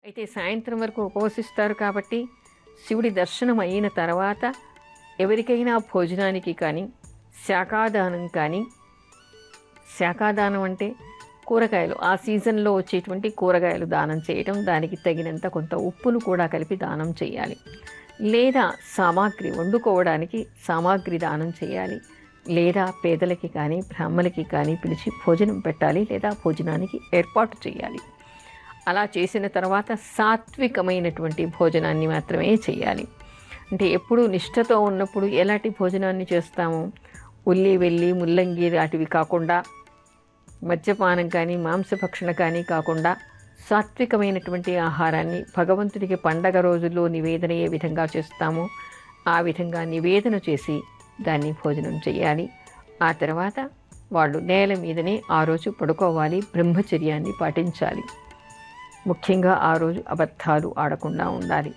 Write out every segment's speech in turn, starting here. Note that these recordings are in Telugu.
అయితే సాయంత్రం వరకు ఉపవసిస్తారు కాబట్టి శివుడి దర్శనం అయిన తర్వాత ఎవరికైనా భోజనానికి కానీ శాకాదానం కానీ, శాకాదానం అంటే కూరగాయలు, ఆ సీజన్లో వచ్చేటువంటి కూరగాయలు దానం చేయటం, దానికి తగినంత కొంత ఉప్పును కూడా కలిపి దానం చేయాలి. లేదా సామాగ్రి వండుకోవడానికి సామాగ్రి దానం చేయాలి. లేదా పేదలకి కానీ బ్రాహ్మలకి కానీ పిలిచి భోజనం పెట్టాలి, లేదా భోజనానికి ఏర్పాటు చేయాలి. అలా చేసిన తర్వాత సాత్వికమైనటువంటి భోజనాన్ని మాత్రమే చేయాలి. అంటే ఎప్పుడు నిష్ఠతో ఉన్నప్పుడు ఎలాంటి భోజనాన్ని చేస్తాము? ఉల్లి వెల్లి ముల్లంగి లాంటివి కాకుండా, మద్యపానం కానీ మాంసభక్షణ కానీ కాకుండా సాత్వికమైనటువంటి ఆహారాన్ని భగవంతుడికి పండగ రోజుల్లో నివేదన ఏ విధంగా చేస్తామో ఆ విధంగా నివేదన చేసి దాన్ని భోజనం చేయాలి. ఆ తర్వాత వాళ్ళు నేల మీదనే ఆ రోజు పడుకోవాలి, బ్రహ్మచర్యాన్ని పాటించాలి. ముఖ్యంగా ఆ రోజు అబద్ధాలు ఆడకుండా ఉండాలి.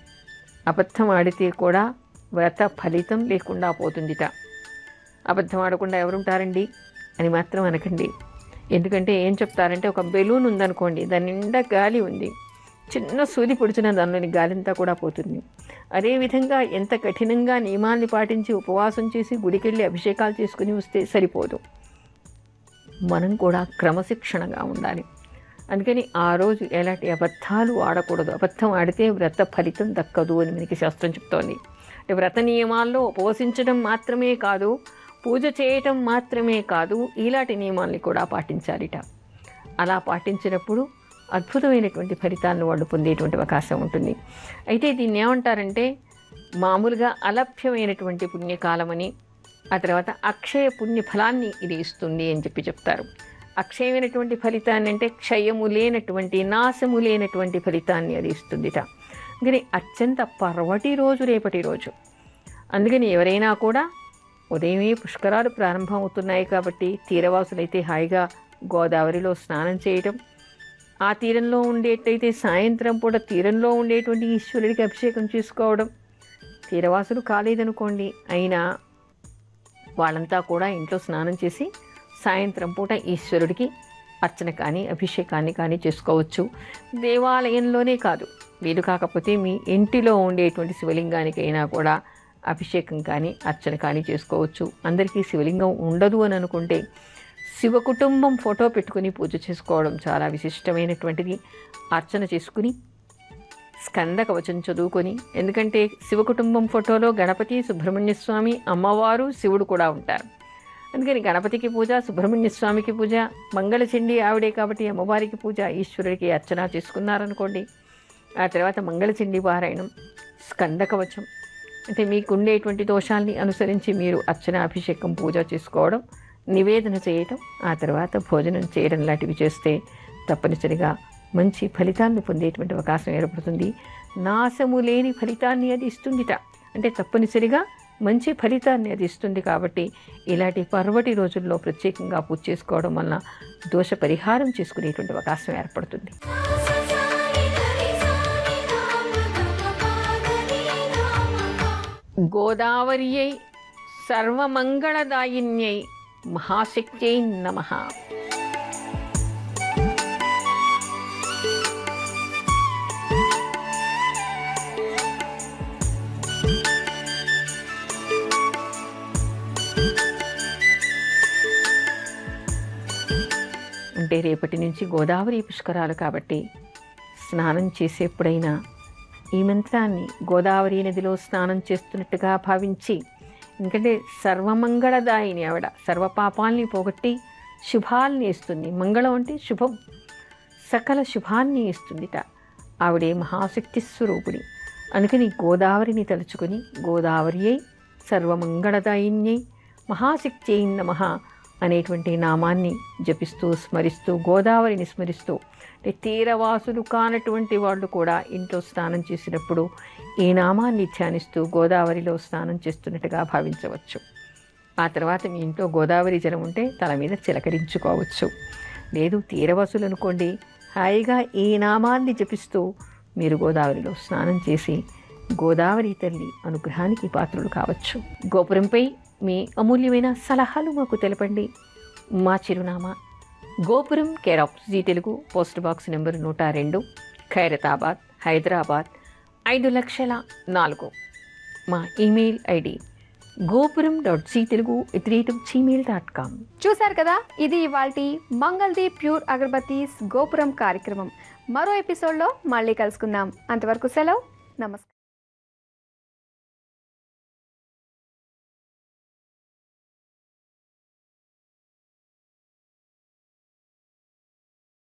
అబద్ధం ఆడితే కూడా వ్రత ఫలితం లేకుండా పోతుందిట. అబద్ధం ఆడకుండా ఎవరుంటారండి అని మాత్రం అనకండి. ఎందుకంటే ఏం చెప్తారంటే, ఒక బెలూన్ ఉందనుకోండి, దాని నిండా గాలి ఉంది, చిన్న సూది పొడిచిన దానిలోని గాలింతా కూడా పోతుంది. అదేవిధంగా ఎంత కఠినంగా నియమాల్ని పాటించి ఉపవాసం చేసి గుడికెళ్ళి అభిషేకాలు చేసుకుని వస్తే సరిపోదు. మనం కూడా క్రమశిక్షణగా ఉండాలి. అందుకని ఆ రోజు ఎలాంటి అబద్ధాలు ఆడకూడదు. అబద్ధం ఆడితే వ్రత ఫలితం దక్కదు అని మనకి శాస్త్రం చెప్తోంది. అంటే వ్రత నియమాల్లో ఉపవసించడం మాత్రమే కాదు, పూజ చేయటం మాత్రమే కాదు, ఇలాంటి నియమాల్ని కూడా పాటించాలిట. అలా పాటించినప్పుడు అద్భుతమైనటువంటి ఫలితాలను వాళ్ళు పొందేటువంటి అవకాశం ఉంటుంది. అయితే దీన్ని ఏమంటారంటే, మామూలుగా అలభ్యమైనటువంటి పుణ్యకాలమని, ఆ తర్వాత అక్షయ పుణ్య ఫలాన్ని ఇది ఇస్తుంది అని చెప్తారు. అక్షయమైనటువంటి ఫలితాన్ని అంటే క్షయము లేనటువంటి, నాశము లేనటువంటి ఫలితాన్ని అది ఇస్తుందిట. అందుకని అత్యంత పర్వటి రోజు రేపటి రోజు. అందుకని ఎవరైనా కూడా ఉదయమే పుష్కరాలు ప్రారంభం అవుతున్నాయి కాబట్టి తీరవాసులైతే హాయిగా గోదావరిలో స్నానం చేయటం, ఆ తీరంలో ఉండేటైతే సాయంత్రం పూట తీరంలో ఉండేటువంటి ఈశ్వరుడికి అభిషేకం చేసుకోవడం. తీరవాసులు కాలేదనుకోండి, అయినా వాళ్ళంతా కూడా ఇంట్లో స్నానం చేసి సాయంత్రం పూట ఈశ్వరుడికి అర్చన కానీ అభిషేకాన్ని కానీ చేసుకోవచ్చు. దేవాలయంలోనే కాదు, వీలు కాకపోతే మీ ఇంటిలో ఉండేటువంటి శివలింగానికైనా కూడా అభిషేకం కానీ అర్చన కానీ చేసుకోవచ్చు. అందరికీ శివలింగం ఉండదు అని అనుకుంటే శివ కుటుంబం ఫోటో పెట్టుకుని పూజ చేసుకోవడం చాలా విశిష్టమైనటువంటిది. అర్చన చేసుకుని స్కంద కవచం చదువుకొని, ఎందుకంటే శివ కుటుంబం ఫోటోలో గణపతి, సుబ్రహ్మణ్య స్వామి, అమ్మవారు, శివుడు కూడా ఉంటారు. అందుకని గణపతికి పూజ, సుబ్రహ్మణ్య స్వామికి పూజ, మంగళచండి ఆవిడే కాబట్టి అమ్మవారికి పూజ, ఈశ్వరుడికి అర్చన చేసుకున్నారనుకోండి. ఆ తర్వాత మంగళచండి పారాయణం, స్కంద కవచం, అంటే మీకు ఉండేటువంటి దోషాల్ని అనుసరించి మీరు అర్చన, అభిషేకం, పూజ చేసుకోవడం, నివేదన చేయటం, ఆ తర్వాత భోజనం చేయడం లాంటివి చేస్తే తప్పనిసరిగా మంచి ఫలితాన్ని పొందేటువంటి అవకాశం ఏర్పడుతుంది. నాశము లేని ఫలితాన్ని అది ఇస్తుందిట. అంటే తప్పనిసరిగా మంచి ఫలితాన్ని అది ఇస్తుంది. కాబట్టి ఇలాంటి పర్వటి రోజుల్లో ప్రత్యేకంగా పూజ చేసుకోవడం వలన దోష పరిహారం చేసుకునేటువంటి అవకాశం ఏర్పడుతుంది. గోదావర్యై సర్వమంగళదాయిన్యై మహాశక్త్యై నమః. అంటే రేపటి నుంచి గోదావరి పుష్కరాలు కాబట్టి స్నానం చేసేప్పుడైనా ఈ మంత్రాన్ని గోదావరి నదిలో స్నానం చేస్తున్నట్టుగా భావించి, ఎందుకంటే సర్వమంగళదాయిని ఆవిడ, సర్వపాపాల్ని పోగొట్టి శుభాల్ని ఇస్తుంది. మంగళం అంటే శుభం, సకల శుభాన్ని ఇస్తుందిట. ఆవిడే మహాశక్తి స్వరూపుడి. అందుకని గోదావరిని తలుచుకొని గోదావరి అయి సర్వమంగళదాయిన్యై మహాశక్త్యై నమః అనేటువంటి నామాన్ని జపిస్తూ స్మరిస్తూ, గోదావరిని స్మరిస్తూ, అంటే తీరవాసులు కానటువంటి వాళ్ళు కూడా ఇంట్లో స్నానం చేసినప్పుడు ఈ నామాన్ని ధ్యానిస్తూ గోదావరిలో స్నానం చేస్తున్నట్టుగా భావించవచ్చు. ఆ తర్వాత మీ ఇంట్లో గోదావరి జలం ఉంటే తల మీద చిలకరించుకోవచ్చు. లేదు తీరవాసులు అనుకోండి, హాయిగా ఈ నామాన్ని జపిస్తూ మీరు గోదావరిలో స్నానం చేసి గోదావరి తల్లి అనుగ్రహానికి పాత్రులు కావచ్చు. గోపురంపై మీ అమూల్యమైన సలహాలు మాకు తెలపండి. మా చిరునామా గోపురం, care of Zee Telugu, post box number 102, Khairatabad, Hyderabad 5,04,000. మా ఈమెయిల్ ఐడి gopuram.ctelugu@gmail.com. చూశారు కదా, ఇది ఇవాల్టి మంగళదీప్ ప్యూర్ అగరబత్తీస్ గోపురం కార్యక్రమం. మరో ఎపిసోడ్లో మళ్ళీ కలుసుకుందాం. అంతవరకు సెలవు. నమస్కారం.